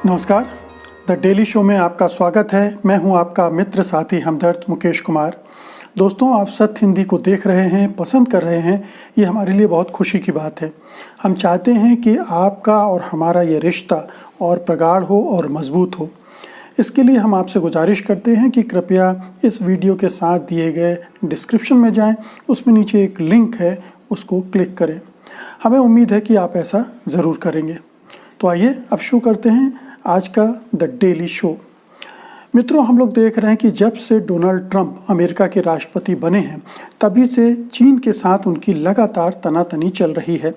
नमस्कार, the daily show में आपका स्वागत है। मैं हूं आपका मित्र साथी हमदर्द मुकेश कुमार। दोस्तों, आप सत्य हिंदी को देख रहे हैं, पसंद कर रहे हैं, ये हमारे लिए बहुत खुशी की बात है। हम चाहते हैं कि आपका और हमारा ये रिश्ता और प्रगाढ़ हो और मजबूत हो। इसके लिए हम आपसे गुजारिश करते हैं कि कृपया इस वीडियो के साथ दिए गए डिस्क्रिप्शन में जाएं, उसमें नीचे एक लिंक है, उसको क्लिक करें। हमें उम्मीद है कि आप ऐसा ज़रूर करेंगे। तो आइए अब शुरू करते हैं आज का द डेली शो। मित्रों, हम लोग देख रहे हैं कि जब से डोनाल्ड ट्रंप अमेरिका के राष्ट्रपति बने हैं, तभी से चीन के साथ उनकी लगातार तनातनी चल रही है।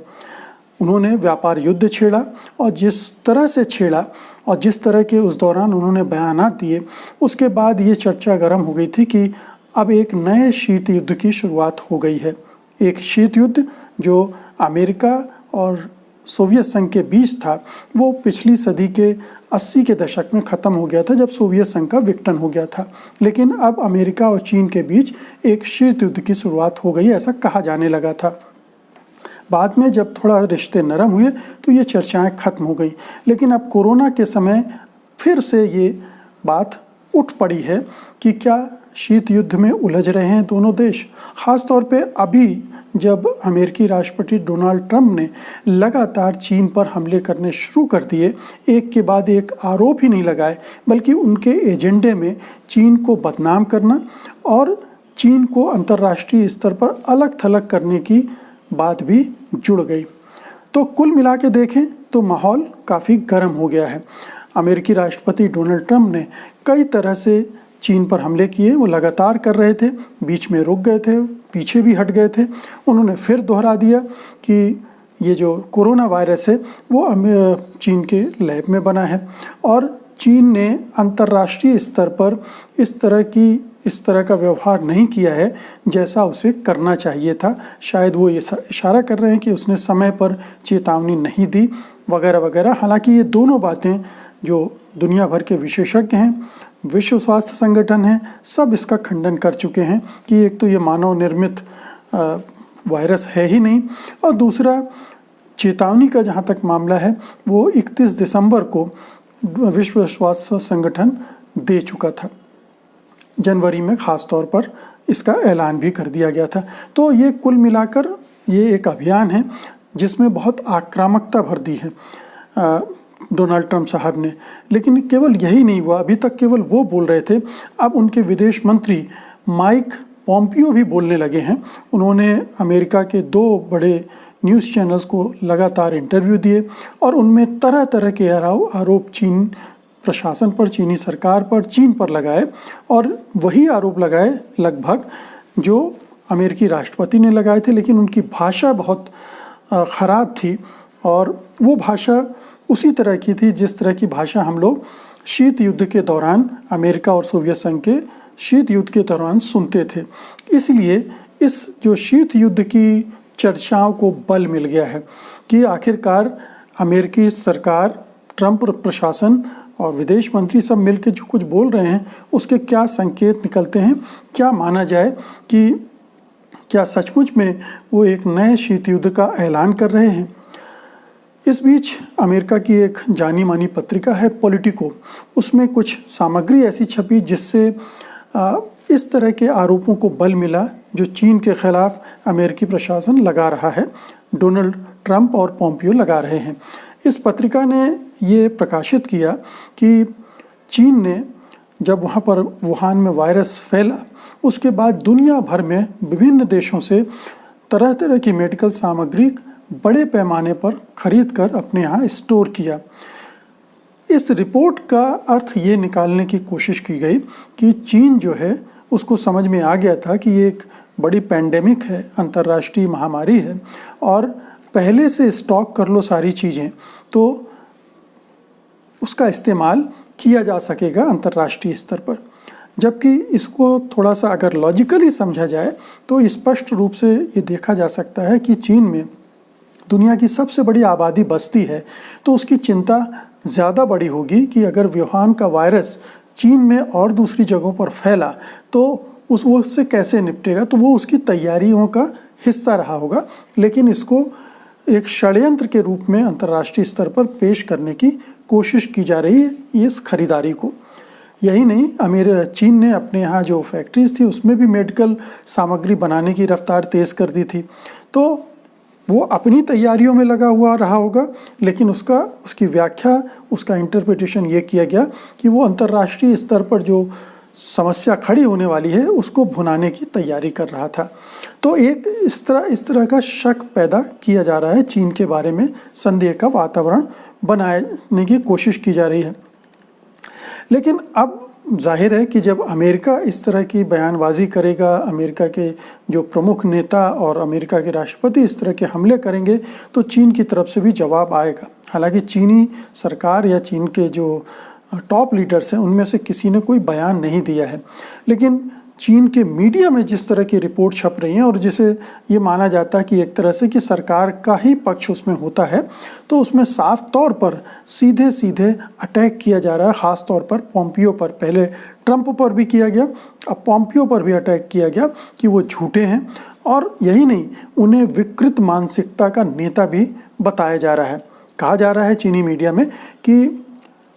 उन्होंने व्यापार युद्ध छेड़ा और जिस तरह से छेड़ा और जिस तरह के उस दौरान उन्होंने बयानात दिए, उसके बाद ये चर्चा गर्म हो गई थी कि अब एक नए शीत युद्ध की शुरुआत हो गई है। एक शीत युद्ध जो अमेरिका और सोवियत संघ के बीच था, वो पिछली सदी के 80 के दशक में ख़त्म हो गया था, जब सोवियत संघ का विघटन हो गया था। लेकिन अब अमेरिका और चीन के बीच एक शीत युद्ध की शुरुआत हो गई, ऐसा कहा जाने लगा था। बाद में जब थोड़ा रिश्ते नरम हुए तो ये चर्चाएं खत्म हो गई। लेकिन अब कोरोना के समय फिर से ये बात उठ पड़ी है कि क्या शीत युद्ध में उलझ रहे हैं दोनों देश। ख़ास तौर पे अभी जब अमेरिकी राष्ट्रपति डोनाल्ड ट्रंप ने लगातार चीन पर हमले करने शुरू कर दिए, एक के बाद एक आरोप ही नहीं लगाए, बल्कि उनके एजेंडे में चीन को बदनाम करना और चीन को अंतर्राष्ट्रीय स्तर पर अलग थलग करने की बात भी जुड़ गई। तो कुल मिला के देखें तो माहौल काफ़ी गर्म हो गया है। अमेरिकी राष्ट्रपति डोनाल्ड ट्रंप ने कई तरह से चीन पर हमले किए। वो लगातार कर रहे थे, बीच में रुक गए थे, पीछे भी हट गए थे। उन्होंने फिर दोहरा दिया कि ये जो कोरोना वायरस है वो चीन के लैब में बना है और चीन ने अंतर्राष्ट्रीय स्तर पर इस तरह का व्यवहार नहीं किया है जैसा उसे करना चाहिए था। शायद वो ये इशारा कर रहे हैं कि उसने समय पर चेतावनी नहीं दी, वगैरह वगैरह। हालांकि ये दोनों बातें जो दुनिया भर के विशेषज्ञ हैं, विश्व स्वास्थ्य संगठन है, सब इसका खंडन कर चुके हैं कि एक तो ये मानव निर्मित वायरस है ही नहीं, और दूसरा चेतावनी का जहाँ तक मामला है वो 31 दिसंबर को विश्व स्वास्थ्य संगठन दे चुका था। जनवरी में ख़ास तौर पर इसका ऐलान भी कर दिया गया था। तो ये कुल मिलाकर ये एक अभियान है जिसमें बहुत आक्रामकता भर दी है डोनाल्ड ट्रंप साहब ने। लेकिन केवल यही नहीं हुआ, अभी तक केवल वो बोल रहे थे, अब उनके विदेश मंत्री माइक पॉम्पियो भी बोलने लगे हैं। उन्होंने अमेरिका के 2 बड़े न्यूज़ चैनल्स को लगातार इंटरव्यू दिए और उनमें तरह तरह के आरोप चीन प्रशासन पर, चीनी सरकार पर, चीन पर लगाए और वही आरोप लगाए लगभग जो अमेरिकी राष्ट्रपति ने लगाए थे। लेकिन उनकी भाषा बहुत ख़राब थी और वो भाषा उसी तरह की थी जिस तरह की भाषा हम लोग शीत युद्ध के दौरान अमेरिका और सोवियत संघ के शीत युद्ध के दौरान सुनते थे। इसलिए इस जो शीत युद्ध की चर्चाओं को बल मिल गया है कि आखिरकार अमेरिकी सरकार, ट्रंप प्रशासन और विदेश मंत्री सब मिलकर जो कुछ बोल रहे हैं उसके क्या संकेत निकलते हैं, क्या माना जाए कि क्या सचमुच में वो एक नए शीत युद्ध का ऐलान कर रहे हैं। इस बीच अमेरिका की एक जानी मानी पत्रिका है पॉलिटिको, उसमें कुछ सामग्री ऐसी छपी जिससे इस तरह के आरोपों को बल मिला जो चीन के खिलाफ अमेरिकी प्रशासन लगा रहा है, डोनाल्ड ट्रंप और पॉम्पियो लगा रहे हैं। इस पत्रिका ने ये प्रकाशित किया कि चीन ने जब वहाँ पर वुहान में वायरस फैला, उसके बाद दुनिया भर में विभिन्न देशों से तरह तरह की मेडिकल सामग्री बड़े पैमाने पर खरीद कर अपने यहाँ स्टोर किया। इस रिपोर्ट का अर्थ ये निकालने की कोशिश की गई कि चीन जो है उसको समझ में आ गया था कि ये एक बड़ी पैंडेमिक है, अंतर्राष्ट्रीय महामारी है और पहले से स्टॉक कर लो सारी चीज़ें तो उसका इस्तेमाल किया जा सकेगा अंतर्राष्ट्रीय स्तर पर। जबकि इसको थोड़ा सा अगर लॉजिकली समझा जाए तो स्पष्ट रूप से ये देखा जा सकता है कि चीन में दुनिया की सबसे बड़ी आबादी बसती है, तो उसकी चिंता ज़्यादा बड़ी होगी कि अगर वुहान का वायरस चीन में और दूसरी जगहों पर फैला तो वो उससे कैसे निपटेगा। तो वो उसकी तैयारियों का हिस्सा रहा होगा। लेकिन इसको एक षड्यंत्र के रूप में अंतर्राष्ट्रीय स्तर पर पेश करने की कोशिश की जा रही है इस खरीदारी को। यही नहीं, चीन ने अपने यहाँ जो फैक्ट्रीज थी उसमें भी मेडिकल सामग्री बनाने की रफ्तार तेज़ कर दी थी। तो वो अपनी तैयारियों में लगा हुआ रहा होगा, लेकिन उसकी व्याख्या, उसका इंटरप्रिटेशन ये किया गया कि वो अंतर्राष्ट्रीय स्तर पर जो समस्या खड़ी होने वाली है उसको भुनाने की तैयारी कर रहा था। तो एक इस तरह का शक पैदा किया जा रहा है, चीन के बारे में संदेह का वातावरण बनाने की कोशिश की जा रही है। लेकिन अब जाहिर है कि जब अमेरिका इस तरह की बयानबाजी करेगा, अमेरिका के जो प्रमुख नेता और अमेरिका के राष्ट्रपति इस तरह के हमले करेंगे, तो चीन की तरफ से भी जवाब आएगा। हालांकि चीनी सरकार या चीन के जो टॉप लीडर्स हैं उनमें से किसी ने कोई बयान नहीं दिया है, लेकिन चीन के मीडिया में जिस तरह की रिपोर्ट छप रही हैं और जिसे ये माना जाता है कि एक तरह से कि सरकार का ही पक्ष उसमें होता है, तो उसमें साफ तौर पर सीधे सीधे अटैक किया जा रहा है, ख़ास तौर पर पोम्पियो पर। पहले ट्रंप पर भी किया गया, अब पोम्पियो पर भी अटैक किया गया कि वो झूठे हैं, और यही नहीं, उन्हें विकृत मानसिकता का नेता भी बताया जा रहा है। कहा जा रहा है चीनी मीडिया में कि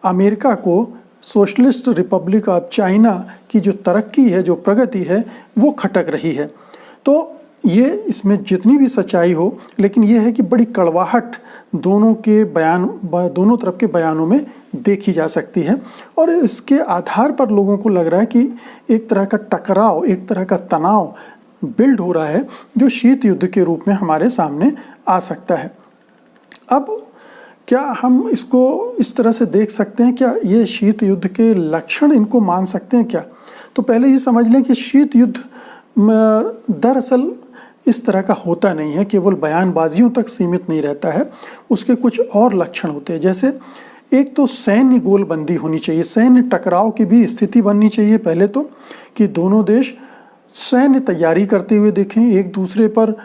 अमेरिका को सोशलिस्ट रिपब्लिक ऑफ चाइना की जो तरक्की है, जो प्रगति है, वो खटक रही है। तो ये इसमें जितनी भी सच्चाई हो, लेकिन ये है कि बड़ी कड़वाहट दोनों तरफ के बयानों में देखी जा सकती है, और इसके आधार पर लोगों को लग रहा है कि एक तरह का टकराव, एक तरह का तनाव बिल्ड हो रहा है, जो शीत युद्ध के रूप में हमारे सामने आ सकता है। अब क्या हम इसको इस तरह से देख सकते हैं, क्या ये शीत युद्ध के लक्षण इनको मान सकते हैं क्या? तो पहले ये समझ लें कि शीत युद्ध दरअसल इस तरह का होता नहीं है, केवल बयानबाजियों तक सीमित नहीं रहता है, उसके कुछ और लक्षण होते हैं। जैसे एक तो सैन्य गोलबंदी होनी चाहिए, सैन्य टकराव की भी स्थिति बननी चाहिए पहले तो, कि दोनों देश सैन्य तैयारी करते हुए दिखें, एक दूसरे पर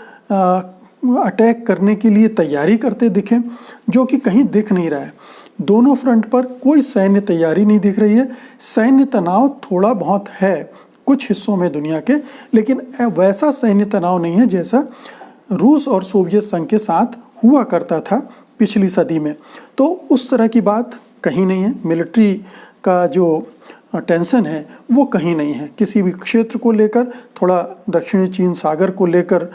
अटैक करने के लिए तैयारी करते दिखें, जो कि कहीं दिख नहीं रहा है। दोनों फ्रंट पर कोई सैन्य तैयारी नहीं दिख रही है। सैन्य तनाव थोड़ा बहुत है कुछ हिस्सों में दुनिया के, लेकिन वैसा सैन्य तनाव नहीं है जैसा रूस और सोवियत संघ के साथ हुआ करता था पिछली सदी में। तो उस तरह की बात कहीं नहीं है। मिलिट्री का जो टेंशन है वो कहीं नहीं है। किसी भी क्षेत्र को लेकर, थोड़ा दक्षिणी चीन सागर को लेकर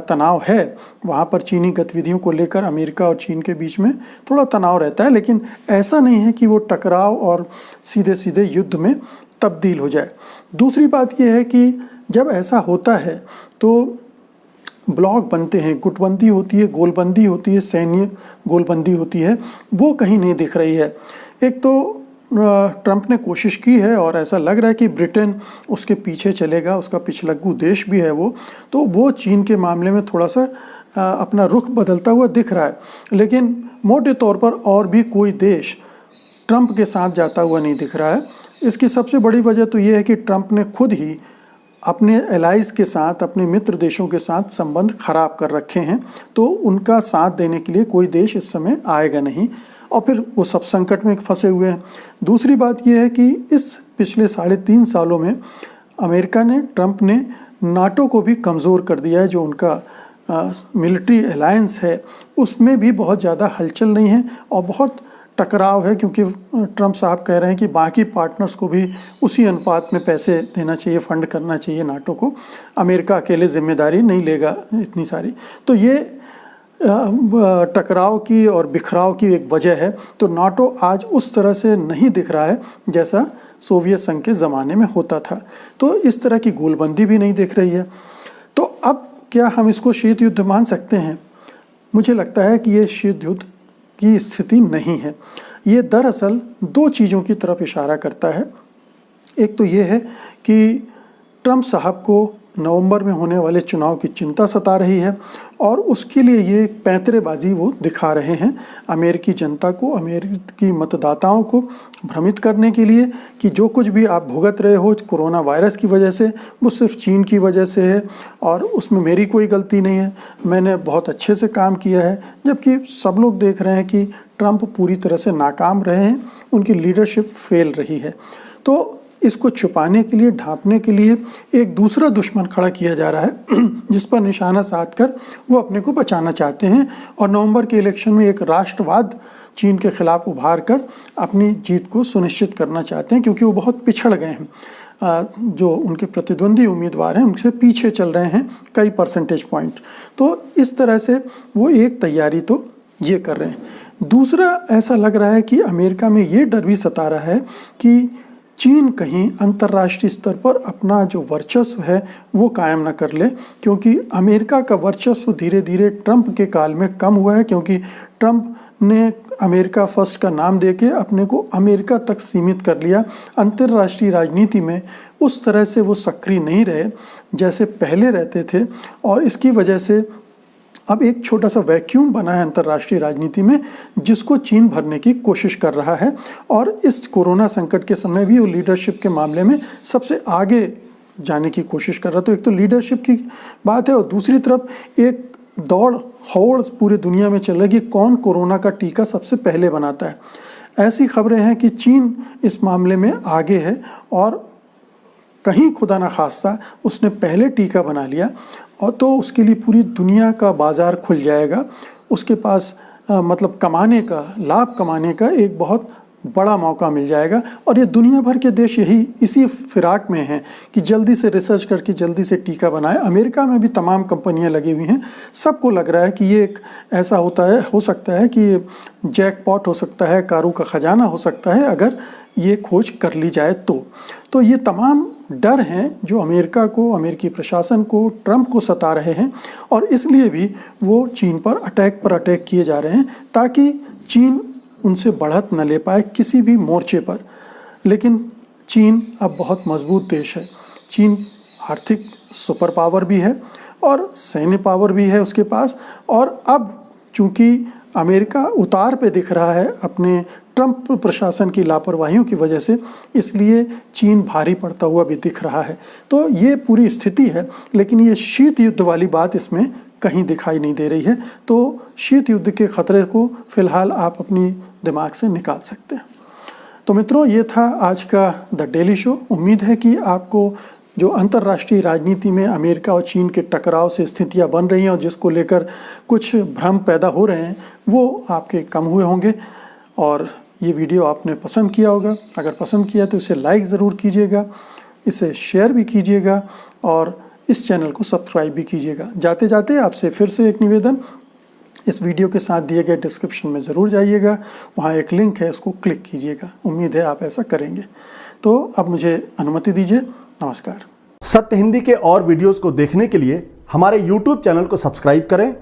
तनाव है, वहाँ पर चीनी गतिविधियों को लेकर अमेरिका और चीन के बीच में थोड़ा तनाव रहता है, लेकिन ऐसा नहीं है कि वो टकराव और सीधे सीधे युद्ध में तब्दील हो जाए। दूसरी बात यह है कि जब ऐसा होता है तो ब्लॉक बनते हैं, गुटबंदी होती है, गोलबंदी होती है, सैन्य गोलबंदी होती है, वो कहीं नहीं दिख रही है। एक तो ट्रंप ने कोशिश की है और ऐसा लग रहा है कि ब्रिटेन उसके पीछे चलेगा, उसका पिछलग्गू देश भी है वो, तो वो चीन के मामले में थोड़ा सा अपना रुख बदलता हुआ दिख रहा है। लेकिन मोटे तौर पर और भी कोई देश ट्रंप के साथ जाता हुआ नहीं दिख रहा है। इसकी सबसे बड़ी वजह तो ये है कि ट्रंप ने खुद ही अपने एलाइज के साथ, अपने मित्र देशों के साथ संबंध खराब कर रखे हैं, तो उनका साथ देने के लिए कोई देश इस समय आएगा नहीं, और फिर वो सब संकट में फंसे हुए हैं। दूसरी बात यह है कि इस पिछले 3.5 सालों में अमेरिका ने, ट्रंप ने नाटो को भी कमज़ोर कर दिया है। जो उनका मिलिट्री अलायंस है उसमें भी बहुत ज़्यादा हलचल नहीं है और बहुत टकराव है, क्योंकि ट्रंप साहब कह रहे हैं कि बाकी पार्टनर्स को भी उसी अनुपात में पैसे देना चाहिए, फंड करना चाहिए नाटो को। अमेरिका अकेले जिम्मेदारी नहीं लेगा इतनी सारी। तो ये टकराव की और बिखराव की एक वजह है। तो नाटो आज उस तरह से नहीं दिख रहा है जैसा सोवियत संघ के ज़माने में होता था। तो इस तरह की गोलबंदी भी नहीं दिख रही है। तो अब क्या हम इसको शीत युद्ध मान सकते हैं? मुझे लगता है कि ये शीत युद्ध की स्थिति नहीं है। ये दरअसल 2 चीज़ों की तरफ इशारा करता है। एक तो ये है कि ट्रंप साहब को नवंबर में होने वाले चुनाव की चिंता सता रही है, और उसके लिए ये पैंतरेबाजी वो दिखा रहे हैं अमेरिकी जनता को, अमेरिकी मतदाताओं को भ्रमित करने के लिए कि जो कुछ भी आप भुगत रहे हो कोरोना वायरस की वजह से, वो सिर्फ चीन की वजह से है और उसमें मेरी कोई गलती नहीं है, मैंने बहुत अच्छे से काम किया है। जबकि सब लोग देख रहे हैं कि ट्रंप पूरी तरह से नाकाम रहे हैं, उनकी लीडरशिप फेल रही है। तो इसको छुपाने के लिए, ढांपने के लिए एक दूसरा दुश्मन खड़ा किया जा रहा है जिस पर निशाना साध कर वो अपने को बचाना चाहते हैं और नवंबर के इलेक्शन में एक राष्ट्रवाद चीन के खिलाफ उभार कर अपनी जीत को सुनिश्चित करना चाहते हैं, क्योंकि वो बहुत पिछड़ गए हैं। जो उनके प्रतिद्वंदी उम्मीदवार हैं उनसे पीछे चल रहे हैं कई परसेंटेज पॉइंट। तो इस तरह से वो एक तैयारी तो ये कर रहे हैं। दूसरा, ऐसा लग रहा है कि अमेरिका में ये डर भी सता रहा है कि चीन कहीं अंतर्राष्ट्रीय स्तर पर अपना जो वर्चस्व है वो कायम न कर ले, क्योंकि अमेरिका का वर्चस्व धीरे धीरे ट्रंप के काल में कम हुआ है, क्योंकि ट्रंप ने अमेरिका फर्स्ट का नाम देके अपने को अमेरिका तक सीमित कर लिया। अंतर्राष्ट्रीय राजनीति में उस तरह से वो सक्रिय नहीं रहे जैसे पहले रहते थे, और इसकी वजह से अब एक छोटा सा वैक्यूम बना है अंतर्राष्ट्रीय राजनीति में, जिसको चीन भरने की कोशिश कर रहा है। और इस कोरोना संकट के समय भी वो लीडरशिप के मामले में सबसे आगे जाने की कोशिश कर रहा है। तो एक तो लीडरशिप की बात है, और दूसरी तरफ एक दौड़ होड़ पूरी दुनिया में चल रही है कि कौन कोरोना का टीका सबसे पहले बनाता है। ऐसी खबरें हैं कि चीन इस मामले में आगे है, और कहीं खुदा ना खास्ता उसने पहले टीका बना लिया और तो उसके लिए पूरी दुनिया का बाज़ार खुल जाएगा। उसके पास मतलब कमाने का, लाभ कमाने का एक बहुत बड़ा मौका मिल जाएगा। और ये दुनिया भर के देश यही इसी फिराक में हैं कि जल्दी से रिसर्च करके जल्दी से टीका बनाए। अमेरिका में भी तमाम कंपनियां लगी हुई हैं। सबको लग रहा है कि ये एक ऐसा हो सकता है कि जैकपॉट हो सकता है, कारू का खजाना हो सकता है अगर ये खोज कर ली जाए तो ये तमाम डर हैं जो अमेरिका को, अमेरिकी प्रशासन को, ट्रंप को सता रहे हैं, और इसलिए भी वो चीन पर अटैक किए जा रहे हैं ताकि चीन उनसे बढ़त न ले पाए किसी भी मोर्चे पर। लेकिन चीन अब बहुत मजबूत देश है। चीन आर्थिक सुपर पावर भी है और सैन्य पावर भी है उसके पास, और अब चूंकि अमेरिका उतार पे दिख रहा है अपने ट्रंप प्रशासन की लापरवाहियों की वजह से, इसलिए चीन भारी पड़ता हुआ भी दिख रहा है। तो ये पूरी स्थिति है, लेकिन ये शीत युद्ध वाली बात इसमें कहीं दिखाई नहीं दे रही है। तो शीत युद्ध के खतरे को फिलहाल आप अपनी दिमाग से निकाल सकते हैं। तो मित्रों, ये था आज का द डेली शो। उम्मीद है कि आपको जो अंतर्राष्ट्रीय राजनीति में अमेरिका और चीन के टकराव से स्थितियां बन रही हैं और जिसको लेकर कुछ भ्रम पैदा हो रहे हैं, वो आपके कम हुए होंगे। और ये वीडियो आपने पसंद किया होगा। अगर पसंद किया तो इसे लाइक ज़रूर कीजिएगा, इसे शेयर भी कीजिएगा और इस चैनल को सब्सक्राइब भी कीजिएगा। जाते जाते आपसे फिर से एक निवेदन, इस वीडियो के साथ दिए गए डिस्क्रिप्शन में ज़रूर जाइएगा, वहाँ एक लिंक है, उसको क्लिक कीजिएगा। उम्मीद है आप ऐसा करेंगे। तो अब मुझे अनुमति दीजिए। नमस्कार। सत्य हिंदी के और वीडियोस को देखने के लिए हमारे YouTube चैनल को सब्सक्राइब करें